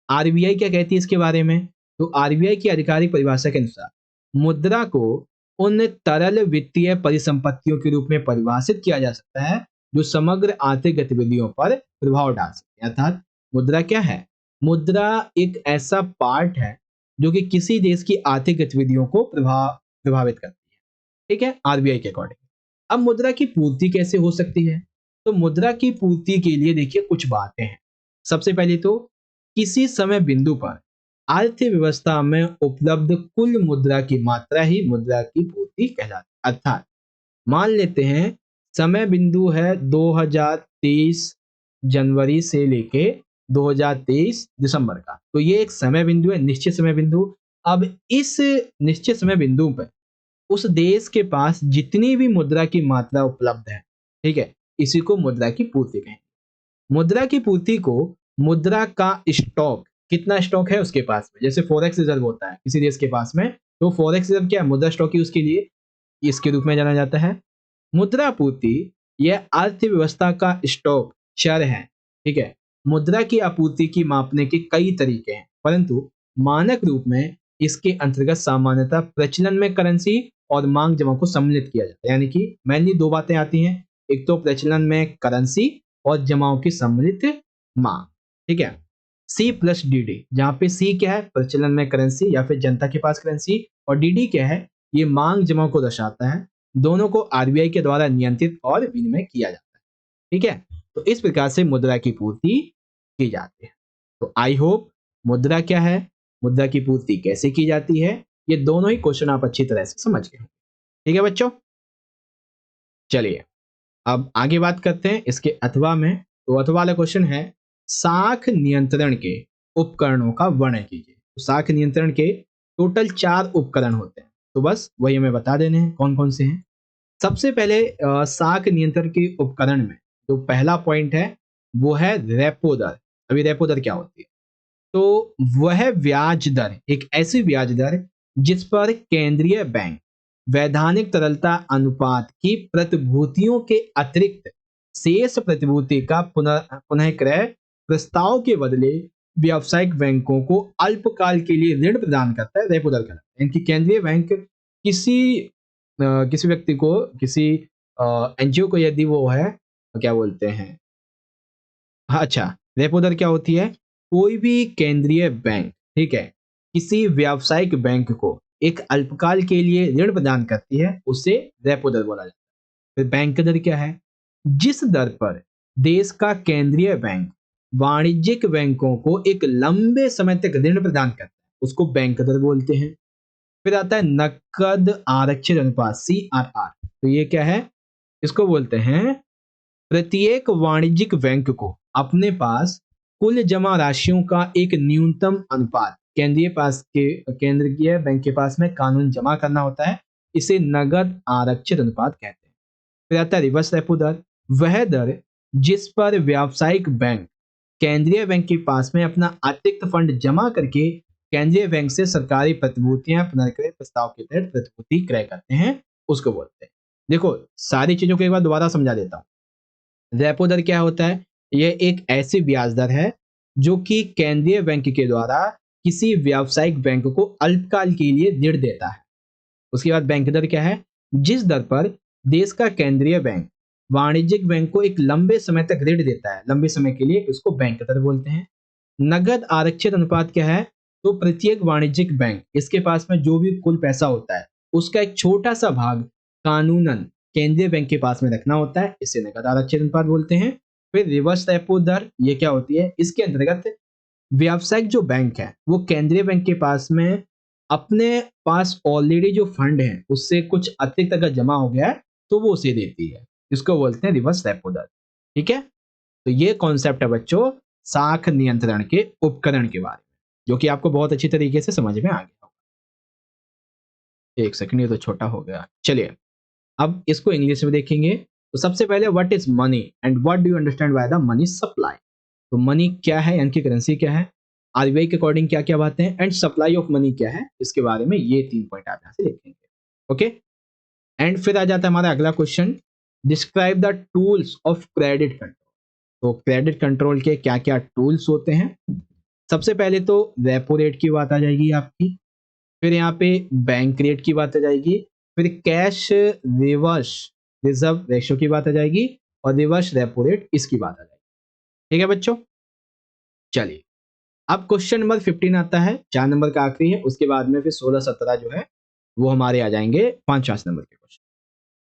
आरबीआई क्या कहती है इसके बारे में, तो आरबीआई की आधिकारिक परिभाषा के अनुसार मुद्रा को उन तरल वित्तीय परिसंपत्तियों के रूप में परिभाषित किया जा सकता है जो समग्र आर्थिक गतिविधियों पर प्रभाव डाल सकते हैं। अर्थात मुद्रा क्या है, मुद्रा एक ऐसा पार्ट है जो कि किसी देश की आर्थिक गतिविधियों को प्रभावित करती है। ठीक है, आरबीआई के अकॉर्डिंग। अब मुद्रा की पूर्ति कैसे हो सकती है, तो मुद्रा की पूर्ति के लिए देखिए कुछ बातें हैं। सबसे पहले तो किसी समय बिंदु पर अर्थव्यवस्था में उपलब्ध कुल मुद्रा की मात्रा ही मुद्रा की पूर्ति कहलाती है। अर्थात मान लेते हैं समय बिंदु है 2023 जनवरी से लेके 2023 दिसंबर का, तो ये एक समय बिंदु है, निश्चित समय बिंदु। अब इस निश्चित समय बिंदु पर उस देश के पास जितनी भी मुद्रा की मात्रा उपलब्ध है, ठीक है, इसी को मुद्रा की पूर्ति कहें। मुद्रा की पूर्ति को मुद्रा का स्टॉक, कितना स्टॉक है उसके पास में, जैसे फॉरेक्स रिजर्व होता है किसी देश के पास में, तो फॉरेक्स रिजर्व क्या है, मुद्रा स्टॉक ही उसके लिए इसके रूप में जाना जाता है। मुद्रा पूर्ति यह अर्थव्यवस्था का स्टॉक चर है। ठीक है, मुद्रा की आपूर्ति की मापने के कई तरीके हैं, परंतु मानक रूप में इसके अंतर्गत सामान्यतः प्रचलन में करेंसी और मांग जमा को सम्मिलित किया जाता है। यानी कि मेनली 2 बातें आती हैं, एक तो प्रचलन में करेंसी और जमाओं की सम्मिलित मांग, ठीक है। सी प्लस डी डी, जहां पे सी क्या है, प्रचलन में करेंसी या फिर जनता के पास करेंसी, और डी डी क्या है, ये मांग जमाओं को दर्शाता है। दोनों को आरबीआई के द्वारा नियंत्रित और विनिमय किया जाता है, ठीक है। तो इस प्रकार से मुद्रा की पूर्ति की जाती है। तो आई होप मुद्रा क्या है, मुद्रा की पूर्ति कैसे की जाती है, ये दोनों ही क्वेश्चन आप अच्छी तरह से समझ गए, ठीक है बच्चों। चलिए अब आगे बात करते हैं इसके अथवा में। तो अथवा वाला क्वेश्चन है, साख नियंत्रण के उपकरणों का वर्णन कीजिए। तो साख नियंत्रण के टोटल 4 उपकरण होते हैं, तो बस वही हमें बता देने हैं कौन कौन से हैं। सबसे पहले साख नियंत्रण के उपकरण में जो पहला पॉइंट है वो है रेपो दर। अभी रेपो दर क्या होती है, तो वह ब्याज दर, एक ऐसी ब्याज दर जिस पर केंद्रीय बैंक वैधानिक तरलता अनुपात की प्रतिभूतियों के अतिरिक्त शेष प्रतिभूति का पुनः क्रय प्रस्ताव के बदले व्यावसायिक बैंकों को अल्पकाल के लिए ऋण प्रदान करता है, रेपो दर कहलाता है। इनकी केंद्रीय बैंक किसी व्यक्ति को, किसी एनजीओ को, यदि वो है क्या बोलते हैं, अच्छा, रेपो दर क्या होती है, कोई भी केंद्रीय बैंक, ठीक है, किसी व्यावसायिक बैंक को एक अल्पकाल के लिए ऋण प्रदान करती है, उसे रेपो दर बोला जाता है। फिर बैंक दर क्या है, जिस दर पर देश का केंद्रीय बैंक वाणिज्यिक बैंकों को एक लंबे समय तक ऋण प्रदान करता है, उसको बैंक दर बोलते हैं। फिर आता है नकद आरक्षित अनुपात, CRR। तो ये क्या है, इसको बोलते हैं प्रत्येक वाणिज्यिक बैंक को अपने पास कुल जमा राशियों का एक न्यूनतम अनुपात केंद्रीय बैंक के पास में कानून जमा करना होता है, इसे नगद आरक्षित अनुपात कहते हैं। फिर आता है रिवर्स रेपो दर, वह दर जिस पर व्यावसायिक बैंक केंद्रीय बैंक के पास में अपना अतिरिक्त फंड जमा करके केंद्रीय बैंक से सरकारी प्रतिभूतियां पुनर्क्रय प्रस्ताव के तहत प्रतिभूति क्रय करते हैं, उसको बोलते हैं। देखो सारी चीजों को एक बार दोबारा समझा देता हूं। रेपो दर क्या होता है, यह एक ऐसी ब्याज दर है जो कि केंद्रीय बैंक के द्वारा किसी व्यावसायिक बैंक को अल्पकाल के लिए ऋण देता है। उसके बाद बैंक दर क्या है, जिस दर पर देश का केंद्रीय बैंक वाणिज्यिक बैंक को एक लंबे समय तक ऋण देता है, लंबे समय के लिए, उसको बैंक दर बोलते हैं। नगद आरक्षित अनुपात क्या है, तो प्रत्येक वाणिज्यिक बैंक, इसके पास में जो भी कुल पैसा होता है उसका एक छोटा सा भाग कानूनन केंद्रीय बैंक के पास में रखना होता है, इसे नगद आरक्षित अनुपात बोलते हैं। फिर रिवर्स रेपो दर, ये क्या होती है, इसके अंतर्गत व्यावसायिक जो बैंक है वो केंद्रीय बैंक के पास में अपने पास ऑलरेडी जो फंड है उससे कुछ अतिरिक्त अगर जमा हो गया है तो वो उसे देती है, इसको बोलते हैं रिवर्स रेपो दर, ठीक है। तो ये कॉन्सेप्ट है बच्चों साख नियंत्रण के उपकरण के बारे में, जो कि आपको बहुत अच्छी तरीके से समझ में आ गया होगा। एक सेकंड, ये तो छोटा हो गया। चलिए अब इसको इंग्लिश में देखेंगे। तो सबसे पहले what is money and what do you understand by the money supply. तो मनी क्या है, यानी कि करेंसी क्या है, आरबीआई के अकॉर्डिंग क्या क्या बातें हैं, एंड सप्लाई ऑफ मनी क्या है, इसके बारे में ये 3 पॉइंट आप यहाँ से लिखेंगे, ओके। एंड फिर आ जाता है हमारा अगला question, describe the tools of credit control. तो क्रेडिट कंट्रोल के क्या क्या टूल्स होते हैं। सबसे पहले तो रेपो रेट की बात आ जाएगी आपकी, फिर यहाँ पे बैंक रेट की बात आ जाएगी, फिर कैश रिवर्स रिजर्व रेशो की बात आ जाएगी, और रिवर्स रेपो रेट इसकी बात आ जाएगी, ठीक है बच्चों। चलिए अब क्वेश्चन नंबर 15 आता है, 4 नंबर का आखिरी है, उसके बाद में फिर 16-17 जो है वो हमारे आ जाएंगे 5 नंबर के क्वेश्चन।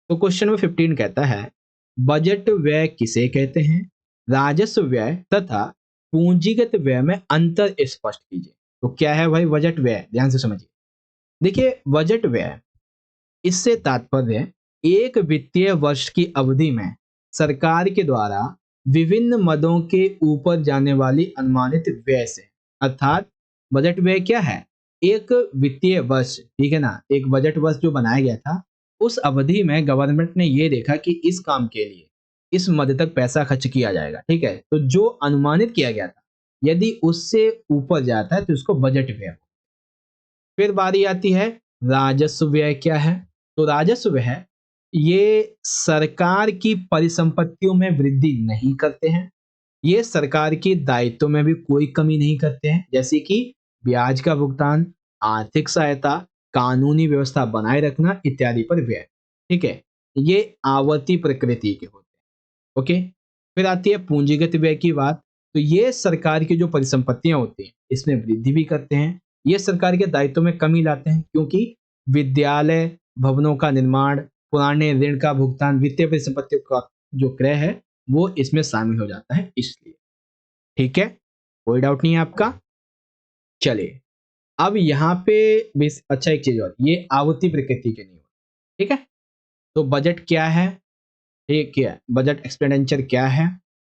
तो क्वेश्चन नंबर 15 कहता है, बजट व्यय किसे कहते हैं, राजस्व व्यय तथा पूंजीगत व्यय में अंतर स्पष्ट कीजिए। तो क्या है भाई बजट व्यय, ध्यान से समझिए। देखिए बजट व्यय, इससे तात्पर्य एक वित्तीय वर्ष की अवधि में सरकार के द्वारा विभिन्न मदों के ऊपर जाने वाली अनुमानित व्यय से, अर्थात बजट व्यय क्या है, एक वित्तीय वर्ष, ठीक है ना, एक बजट वर्ष जो बनाया गया था उस अवधि में गवर्नमेंट ने ये देखा कि इस काम के लिए इस मद तक पैसा खर्च किया जाएगा, ठीक है, तो जो अनुमानित किया गया था यदि उससे ऊपर जाता है तो उसको बजट व्यय। फिर बारी आती है राजस्व व्यय क्या है। तो राजस्व व्यय ये सरकार की परिसंपत्तियों में वृद्धि नहीं करते हैं, ये सरकार के दायित्व में भी कोई कमी नहीं करते हैं, जैसे कि ब्याज का भुगतान, आर्थिक सहायता, कानूनी व्यवस्था बनाए रखना इत्यादि पर व्यय, ठीक है। ये आवर्ती प्रकृति के होते हैं। ओके, फिर आती है पूंजीगत व्यय की बात। तो ये सरकार की जो परिसंपत्तियां होती हैं इसमें वृद्धि भी करते हैं। ये सरकार के दायित्व में कमी लाते हैं क्योंकि विद्यालय भवनों का निर्माण, पुराने ऋण का भुगतान, वित्तीय परिसंपत्तियों का जो क्रय है वो इसमें शामिल हो जाता है इसलिए। ठीक है, कोई डाउट नहीं है आपका। चलिए, अब यहाँ पे अच्छा एक चीज और, ये आवर्ती प्रकृति के नियम। ठीक है, तो बजट क्या है, ठीक है, बजट एक्सपेंडिचर क्या है,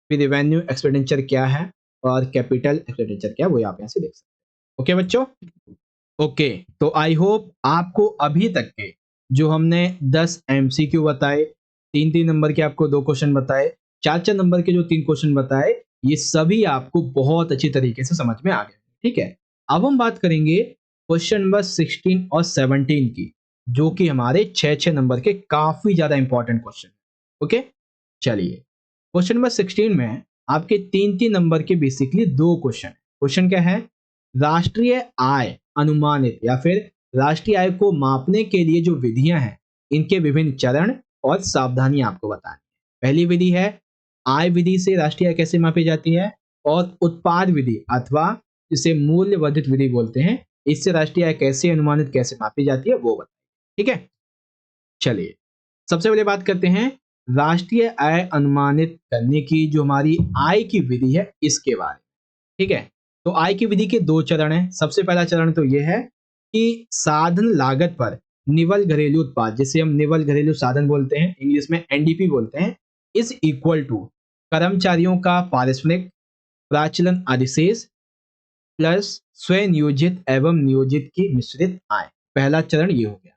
फिर रेवेन्यू एक्सपेंडिचर क्या है, और कैपिटल एक्सपेंडिचर क्या है, वो आप यहाँ से देख सकते हैं। ओके बच्चों, ओके, तो आई होप आपको अभी तक के जो हमने 10 एमसीक्यू बताए, 3-3 नंबर के आपको 2 क्वेश्चन बताए, 4-4 नंबर के जो 3 क्वेश्चन बताए, ये सभी आपको बहुत अच्छी तरीके से समझ में आ गए। ठीक है, अब हम बात करेंगे क्वेश्चन नंबर 16 और 17 की, जो कि हमारे 6-6 नंबर के काफी ज्यादा इंपॉर्टेंट क्वेश्चन। ओके, चलिए, क्वेश्चन नंबर 16 में आपके 3-3 नंबर के बेसिकली 2 क्वेश्चन। क्वेश्चन क्या है, राष्ट्रीय आय अनुमानित या फिर राष्ट्रीय आय को मापने के लिए जो विधियां हैं इनके विभिन्न चरण और सावधानियां आपको बतानी है। पहली विधि है आय विधि से राष्ट्रीय आय कैसे मापी जाती है, और उत्पाद विधि अथवा जिसे मूल्य वर्धित विधि बोलते हैं, इससे राष्ट्रीय आय कैसे अनुमानित कैसे मापी जाती है वो बताइए। ठीक है, चलिए, सबसे पहले बात करते हैं राष्ट्रीय आय अनुमानित करने की जो हमारी आय की विधि है इसके बारे में। ठीक है, तो आय की विधि के 2 चरण हैं। सबसे पहला चरण तो यह है कि साधन लागत पर निवल घरेलू उत्पाद, जिसे हम निवल घरेलू साधन बोलते हैं, इंग्लिश में एनडीपी बोलते हैं, इज इक्वल टू कर्मचारियों का पारिश्रमिक, प्राचलन अधिशेष प्लस स्वयं नियोजित एवं नियोजित की मिश्रित आय। पहला चरण ये हो गया।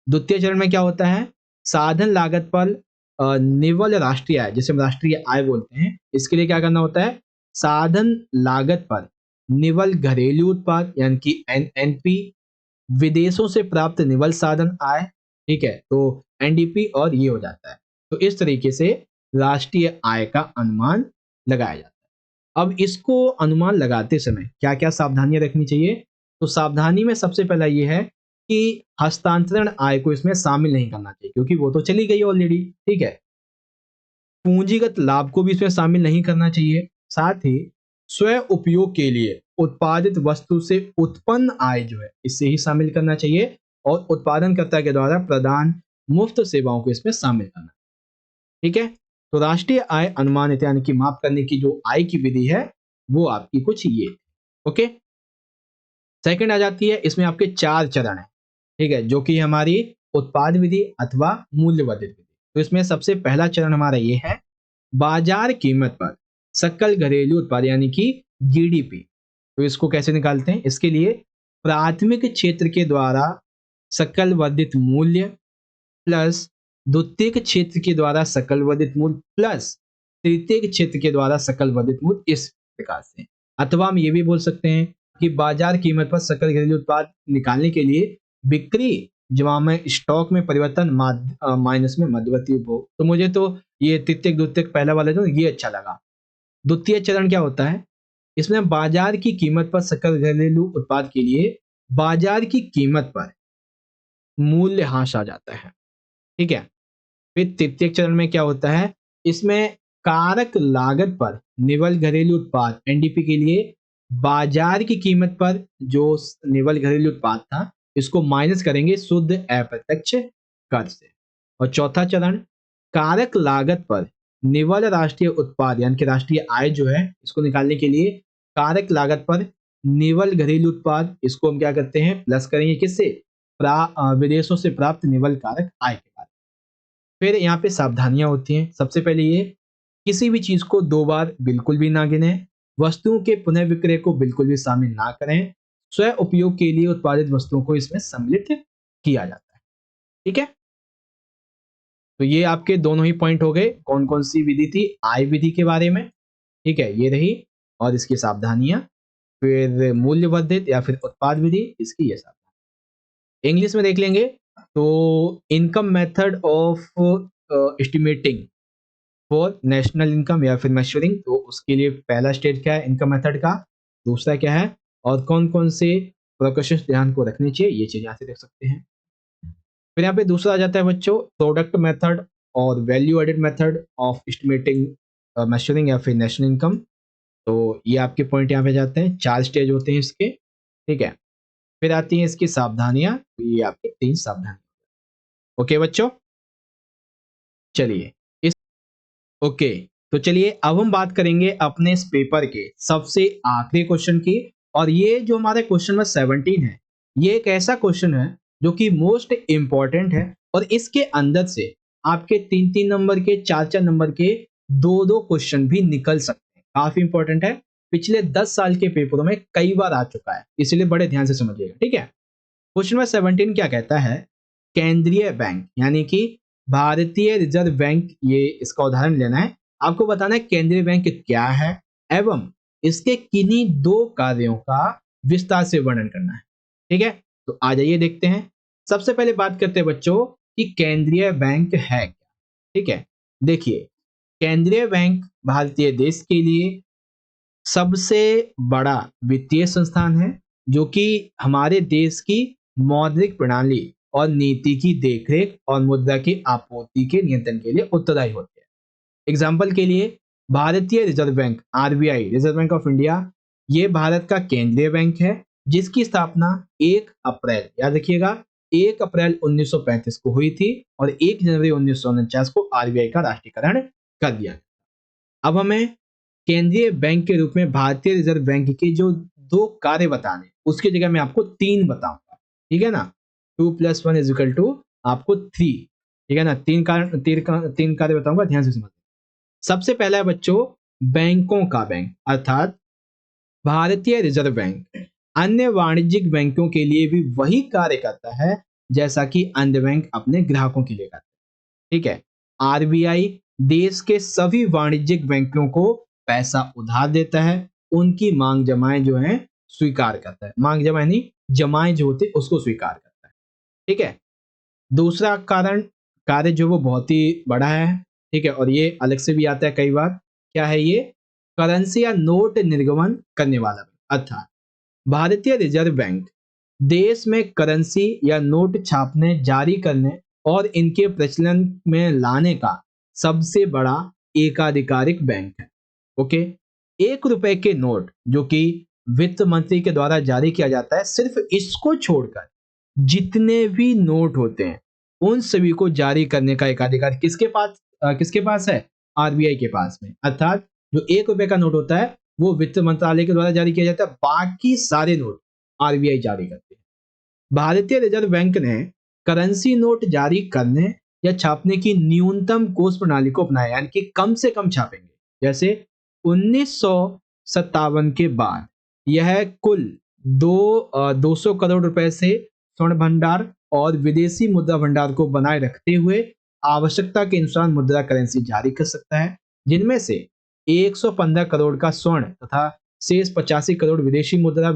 द्वितीय चरण में क्या होता है, साधन लागत पर निवल राष्ट्रीय आय, जिसे हम राष्ट्रीय आय बोलते हैं, इसके लिए क्या करना होता है, साधन लागत पर निवल घरेलू उत्पाद यानी कि एनएनपी, विदेशों से प्राप्त निवल साधन आय, ठीक है, तो एनडीपी, और ये हो जाता है। तो इस तरीके से राष्ट्रीय आय का अनुमान लगाया जाता है। अब इसको अनुमान लगाते समय क्या क्या सावधानियां रखनी चाहिए, तो सावधानी में सबसे पहला ये है कि हस्तांतरण आय को इसमें शामिल नहीं करना चाहिए क्योंकि वो तो चली गई ऑलरेडी। ठीक है, पूंजीगत लाभ को भी इसमें शामिल नहीं करना चाहिए, साथ ही स्वयं उपयोग के लिए उत्पादित वस्तु से उत्पन्न आय जो है इसे ही शामिल करना चाहिए, और उत्पादनकर्ता के द्वारा प्रदान मुफ्त सेवाओं को इसमें शामिल करना। ठीक है, तो राष्ट्रीय आय अनुमानित यानी कि माप करने की जो आय की विधि है वो आपकी कुछ ये। ओके, सेकंड आ जाती है, इसमें आपके 4 चरण है। ठीक है, जो कि हमारी उत्पाद विधि अथवा मूल्य वर्धित विधि। तो इसमें सबसे पहला चरण हमारा ये है, बाजार कीमत पर सकल घरेलू उत्पाद यानी कि जीडीपी। तो इसको कैसे निकालते हैं, इसके लिए प्राथमिक क्षेत्र के द्वारा सकल वर्धित मूल्य प्लस द्वितीयक क्षेत्र के द्वारा सकल वर्धित मूल्य प्लस तृतीयक क्षेत्र के द्वारा सकल वर्धित मूल्य, इस प्रकार से। अथवा हम ये भी बोल सकते हैं कि बाजार कीमत पर सकल घरेलू उत्पाद निकालने के लिए बिक्री जमा में स्टॉक में परिवर्तन माइनस में मध्यवर्ती उपभोग। तो मुझे तो ये तृतीयक द्वितीयक पहला वाला जो ये अच्छा लगा। द्वितीय चरण क्या होता है, इसमें बाजार की कीमत पर सकल घरेलू उत्पाद के लिए बाजार की कीमत पर मूल्य ह्रास आ जाता है। ठीक है, फिर तृतीय चरण में क्या होता है, इसमें कारक लागत पर निवल घरेलू उत्पाद एनडीपी के लिए बाजार की कीमत पर जो निवल घरेलू उत्पाद था इसको माइनस करेंगे शुद्ध अप्रत्यक्ष कर से। और चौथा चरण, कारक लागत पर निवल राष्ट्रीय उत्पाद यानी कि राष्ट्रीय आय जो है इसको निकालने के लिए कारक लागत पर निवल घरेलू उत्पाद, इसको हम क्या करते हैं, प्लस करेंगे किससे, विदेशों से प्राप्त निवल कारक आय के बाद। फिर यहाँ पे सावधानियां होती हैं। सबसे पहले ये, किसी भी चीज को 2 बार बिल्कुल भी ना गिने, वस्तुओं के पुनः विक्रय को बिल्कुल भी शामिल ना करें, स्वयं उपयोग के लिए उत्पादित वस्तुओं को इसमें सम्मिलित किया जाता है। ठीक है, तो ये आपके दोनों ही पॉइंट हो गए। कौन कौन सी विधि थी, आय विधि के बारे में, ठीक है, ये रही, और इसकी सावधानियां, फिर मूल्य वर्धित या फिर उत्पाद विधि, इसकी ये सावधानी। इंग्लिश में देख लेंगे तो income method of estimating for national income या फिर मेजरिंग, तो उसके लिए पहला स्टेज क्या है इनकम मेथड का, दूसरा क्या है, और कौन कौन से प्रिकॉशंस ध्यान को रखने चाहिए, ये चीज यहाँ से देख सकते हैं। फिर यहाँ पे दूसरा आ जाता है बच्चों प्रोडक्ट मेथड और value added method of estimating measuring या फिर नेशनल इनकम। तो ये आपके पॉइंट यहाँ पे जाते हैं, 4 स्टेज होते हैं इसके, ठीक है। फिर आती हैं इसकी सावधानियां, तो ये आपके 3 सावधानियां। ओके बच्चों, चलिए इस ओके, तो चलिए अब हम बात करेंगे अपने इस पेपर के सबसे आखिरी क्वेश्चन की। और ये जो हमारे क्वेश्चन नंबर 17 है, ये एक ऐसा क्वेश्चन है जो कि मोस्ट इंपॉर्टेंट है, और इसके अंदर से आपके 3-3 नंबर के, 4-4 नंबर के 2-2 क्वेश्चन भी निकल सकते हैं। काफी इंपॉर्टेंट है, पिछले 10 साल के पेपरों में कई बार आ चुका है, इसलिए बड़े ध्यान से समझिएगा, ठीक है। क्वेश्चन नंबर 17 क्या कहता है, केंद्रीय बैंक यानी कि भारतीय रिजर्व बैंक, ये इसका उदाहरण लेना है, आपको बताना है केंद्रीय बैंक क्या है एवं इसके किन्हीं 2 कार्यों का विस्तार से वर्णन करना है, ठीक है। तो आ जाइए देखते हैं। सबसे पहले बात करते हैं बच्चों कि केंद्रीय बैंक है क्या, ठीक है। देखिए, केंद्रीय बैंक भारतीय देश के लिए सबसे बड़ा वित्तीय संस्थान है, जो कि हमारे देश की मौद्रिक प्रणाली और नीति की देखरेख और मुद्रा की आपूर्ति के नियंत्रण के लिए उत्तरदायी होते हैं। एग्जाम्पल के लिए, भारतीय reserve bank RBI, reserve bank of India, ये भारत का केंद्रीय बैंक है, जिसकी स्थापना 1 अप्रैल, याद रखिएगा, 1 अप्रैल 1935 को हुई थी और 1 जनवरी 1949 को आरबीआई का राष्ट्रीयकरण कर दिया। अब हमें केंद्रीय बैंक के रूप में भारतीय रिजर्व बैंक के जो 2 कार्य बताने, उसकी जगह मैं आपको 3 बताऊंगा, ठीक है ना। 2 + 1 = आपको 3, ठीक है ना। 3 कार्य बताऊंगा, ध्यान से समझ। सबसे पहला है बच्चों बैंकों का बैंक, अर्थात भारतीय रिजर्व बैंक अन्य वाणिज्यिक बैंकों के लिए भी वही कार्य करता है जैसा कि अन्य बैंक अपने ग्राहकों के लिए करता है, ठीक है। आरबीआई देश के सभी वाणिज्यिक बैंकों को पैसा उधार देता है, उनकी मांग जमाएं जो है स्वीकार करता है, मांग जमाएं नहीं, जमाएं जो होती है उसको स्वीकार करता है, ठीक है। दूसरा कारण, कार्य जो वो बहुत ही बड़ा है, ठीक है, और ये अलग से भी आता है कई बार। क्या है ये, करेंसी या नोट निर्गमन करने वाला बैंक, अर्थात भारतीय रिजर्व बैंक देश में करेंसी या नोट छापने, जारी करने और इनके प्रचलन में लाने का सबसे बड़ा एकाधिकारिक बैंक है। ओके, 1 रुपए के नोट जो कि वित्त मंत्री के द्वारा जारी किया जाता है, सिर्फ इसको छोड़कर जितने भी नोट होते हैं उन सभी को जारी करने का एकाधिकार किसके पास है, आरबीआई के पास में। अर्थात जो 1 रुपए का नोट होता है वो वित्त मंत्रालय के द्वारा जारी किया जाता है, बाकी सारे नोट आरबीआई जारी करती है। भारतीय रिजर्व बैंक ने करेंसी नोट जारी करने या छापने की न्यूनतम कोष प्रणाली को अपनाया, यानी कि कम से कम छापेंगे। जैसे 1957 के बाद यह कुल 200 करोड़ रुपए से स्वर्ण भंडार और विदेशी मुद्रा भंडार को बनाए रखते हुए आवश्यकता के अनुसार मुद्रा करेंसी जारी कर सकता है, जिनमें से 115 करोड़ का स्वर्ण तथा शेष 85 करोड़ विदेशी मुद्रा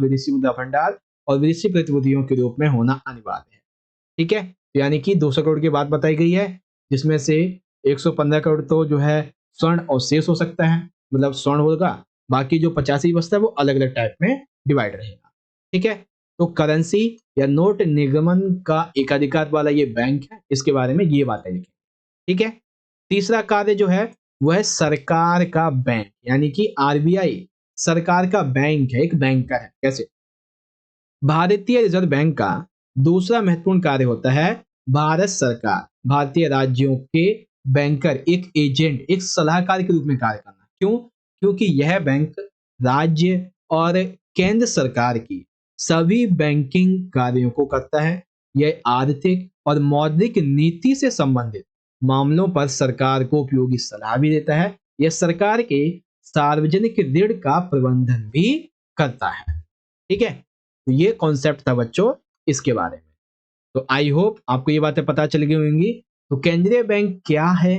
भंडार और विदेशी प्रतिभूतियों के रूप में होना अनिवार्य है, ठीक है। यानी कि 200 करोड़ की बात बताई गई है, जिसमें से 115 करोड़ तो जो है स्वर्ण और शेष हो सकता है, मतलब स्वर्ण होगा, बाकी जो 85 बचता है वो अलग अलग टाइप में डिवाइड रहेगा, ठीक है। तो करेंसी या नोट निगमन का एकाधिकार वाला ये बैंक है, इसके बारे में ये बातें लिखी, ठीक है। तीसरा कार्य जो है वो है सरकार का बैंक, यानी कि आरबीआई सरकार का बैंक है, एक बैंकर है। कैसे, भारतीय रिजर्व बैंक का दूसरा महत्वपूर्ण कार्य होता है भारत सरकार, भारतीय राज्यों के बैंकर, एक एजेंट, एक सलाहकार के रूप में कार्य करना। क्यों, क्योंकि यह बैंक राज्य और केंद्र सरकार की सभी बैंकिंग कार्यों को करता है। यह आर्थिक और मौद्रिक नीति से संबंधित मामलों पर सरकार को उपयोगी सलाह भी देता है। यह सरकार के सार्वजनिक ऋण का प्रबंधन भी करता है, ठीक है। तो ये कॉन्सेप्ट था बच्चों इसके बारे में। तो आई होप आपको ये बातें पता चल गई होंगी। तो केंद्रीय बैंक क्या है,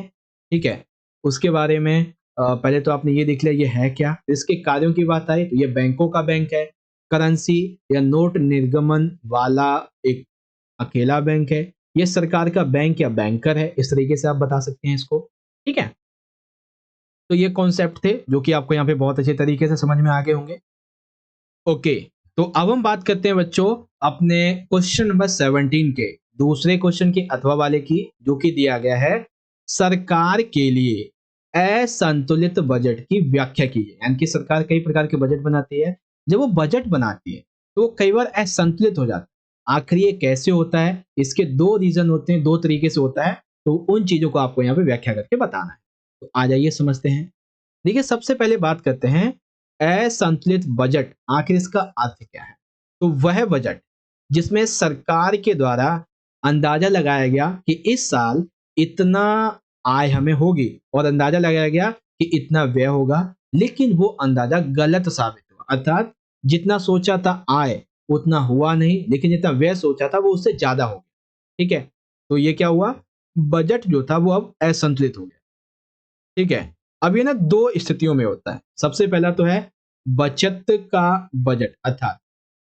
ठीक है, उसके बारे में पहले तो आपने ये देख लिया ये है क्या। इसके कार्यों की बात आई तो ये बैंकों का बैंक है, करेंसी या नोट निर्गमन वाला एक अकेला बैंक है, ये सरकार का बैंक या बैंकर है, इस तरीके से आप बता सकते हैं इसको, ठीक है। तो ये कॉन्सेप्ट थे जो कि आपको यहाँ पे बहुत अच्छे तरीके से समझ में आ गए होंगे। ओके, तो अब हम बात करते हैं बच्चों अपने क्वेश्चन नंबर 17 के, दूसरे क्वेश्चन की अथवा वाले की, जो कि दिया गया है सरकार के लिए असंतुलित बजट की व्याख्या कीजिए। यानी कि सरकार कई प्रकार के बजट बनाती है, जब वो बजट बनाती है तो वो कई बार असंतुलित हो जाता है। आखिर ये कैसे होता है, इसके दो रीजन होते हैं, दो तरीके से होता है, तो उन चीजों को आपको यहाँ पे व्याख्या करके बताना है। तो आ जाइए समझते हैं। देखिए, सबसे पहले बात करते हैं असंतुलित बजट, आखिर इसका अर्थ क्या है। तो वह बजट जिसमें सरकार के द्वारा अंदाजा लगाया गया कि इस साल इतना आय हमें होगी, और अंदाजा लगाया गया कि इतना व्यय होगा, लेकिन वो अंदाजा गलत साबित हुआ। अर्थात जितना सोचा था आय उतना हुआ नहीं, लेकिन जितना व्यय सोचा था वो उससे ज्यादा हो गया। ठीक है, तो ये क्या हुआ, बजट जो था वो अब असंतुलित हो गया। ठीक है, अब ये ना दो स्थितियों में होता है। सबसे पहला तो है बचत का बजट, अर्थात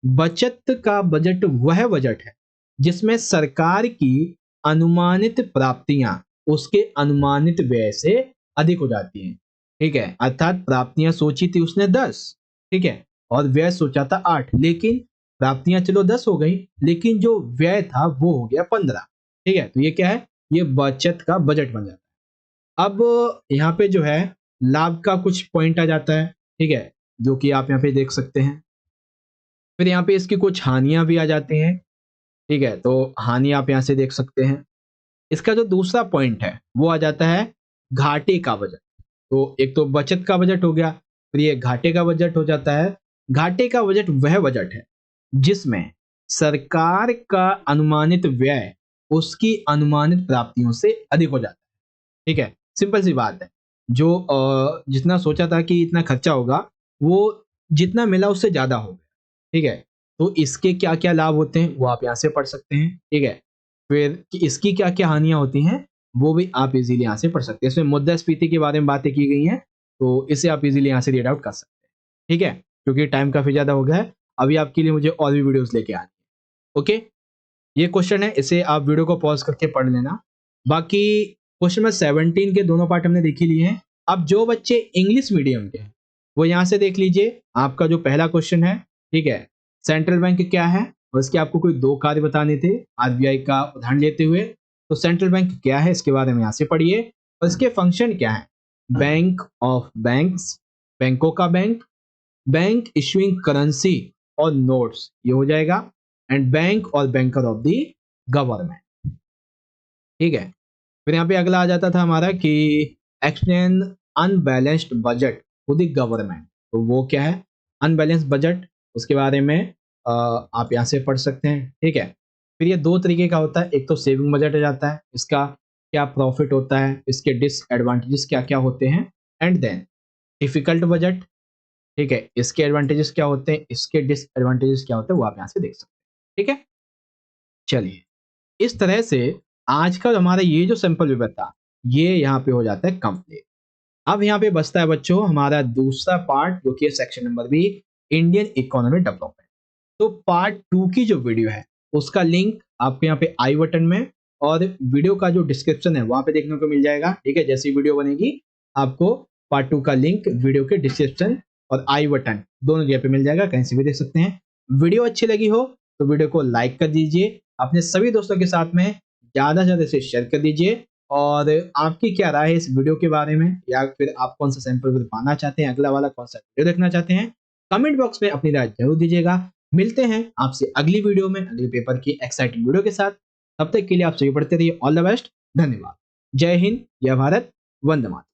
बचत का बजट वह बजट है जिसमें सरकार की अनुमानित प्राप्तियां उसके अनुमानित व्यय से अधिक हो जाती हैं। ठीक है, अर्थात प्राप्तियां सोची थी उसने 10, ठीक है, और व्यय सोचा था 8, लेकिन प्राप्तियां चलो 10 हो गई, लेकिन जो व्यय था वो हो गया 15। ठीक है, तो ये क्या है, ये बचत का बजट बन जाता है। अब यहाँ पे जो है लाभ का कुछ पॉइंट आ जाता है, ठीक है, जो कि आप यहाँ पे देख सकते हैं। फिर यहाँ पे इसकी कुछ हानियां भी आ जाती हैं। ठीक है, तो हानि आप यहाँ से देख सकते हैं। इसका जो दूसरा पॉइंट है वो आ जाता है घाटे का बजट। तो एक तो बचत का बजट हो गया, फिर ये घाटे का बजट हो जाता है। घाटे का बजट वह बजट है जिसमें सरकार का अनुमानित व्यय उसकी अनुमानित प्राप्तियों से अधिक हो जाता है। ठीक है, सिंपल सी बात है। जो जितना सोचा था कि इतना खर्चा होगा, वो जितना मिला उससे ज्यादा हो गया। ठीक है, तो इसके क्या क्या लाभ होते हैं वो आप यहाँ से पढ़ सकते हैं। ठीक है, फिर कि इसकी क्या क्या हानियां होती हैं वो भी आप इजीली यहाँ से पढ़ सकते हैं। इसमें मुद्रास्फीति के बारे में बातें की गई हैं, तो इसे आप इजीली यहाँ से रीड आउट कर सकते हैं। ठीक है, क्योंकि टाइम काफी ज्यादा हो गया है, अभी आपके लिए मुझे और भी वीडियोस लेके आनी है। ओके, ये क्वेश्चन है, इसे आप वीडियो को पॉज करके पढ़ लेना। बाकी क्वेश्चन नंबर 17 के दोनों पार्ट हमने देख ही लिए हैं। अब जो बच्चे इंग्लिश मीडियम के हैं वो यहाँ से देख लीजिए। आपका जो पहला क्वेश्चन है, ठीक है, सेंट्रल बैंक क्या है, और इसके आपको कोई दो कार्य बताने थे आरबीआई का उदाहरण लेते हुए। तो सेंट्रल बैंक क्या है इसके बारे में यहाँ से पढ़िए, और इसके फंक्शन क्या है। बैंक ऑफ बैंक्स, बैंकों का बैंक, बैंक इशुइंग करेंसी और नोट्स, ये हो जाएगा, एंड बैंक और बैंकर ऑफ द गवर्नमेंट। ठीक है, फिर यहाँ पे अगला आ जाता था हमारा कि explain unbalanced budget to the government. तो वो क्या है, अनबैलेंस्ड बजट, उसके बारे में आप यहाँ से पढ़ सकते हैं। ठीक है, फिर ये दो तरीके का होता है, एक तो सेविंग बजट आ जाता है, इसका क्या प्रॉफिट होता है, इसके डिसएडवांटेजेस क्या क्या होते हैं, एंड देन डिफिकल्ट बजट। ठीक है, इसके एडवांटेजेस क्या होते हैं, इसके डिसएडवांटेजेस क्या होते हैं, वो आप यहाँ से देख सकते हैं। ठीक है, चलिए, इस तरह से आज का हमारा ये जो सिंपल पेपर था ये यहाँ पे हो जाता है कंप्लीट। अब यहाँ पे बचता है बच्चों हमारा दूसरा पार्ट, जो कि है section number B, Indian economy development. तो पार्ट 2 की जो वीडियो है उसका लिंक आपको यहाँ पे आई बटन में और वीडियो का जो डिस्क्रिप्शन है वहां पे देखने को मिल जाएगा। ठीक है, जैसी वीडियो बनेगी आपको पार्ट 2 का लिंक वीडियो के डिस्क्रिप्शन और आई बटन दोनों जगह पे मिल जाएगा, कहीं से भी देख सकते हैं। वीडियो अच्छी लगी हो तो वीडियो को लाइक कर दीजिए, अपने सभी दोस्तों के साथ में ज्यादा से ज्यादा इसे शेयर कर दीजिए। और आपकी क्या राय है इस वीडियो के बारे में, या फिर आप कौन सा सैंपल वीडियो पाना चाहते हैं, अगला वाला कौन सा वीडियो देखना चाहते हैं, कमेंट बॉक्स में अपनी राय जरूर दीजिएगा। मिलते हैं आपसे अगली वीडियो में अगले पेपर की एक्साइटिंग वीडियो के साथ। तब तक के लिए आप सभी पढ़ते रहिए। ऑल द बेस्ट, धन्यवाद, जय हिंद, जय भारत, वंदे मातरम।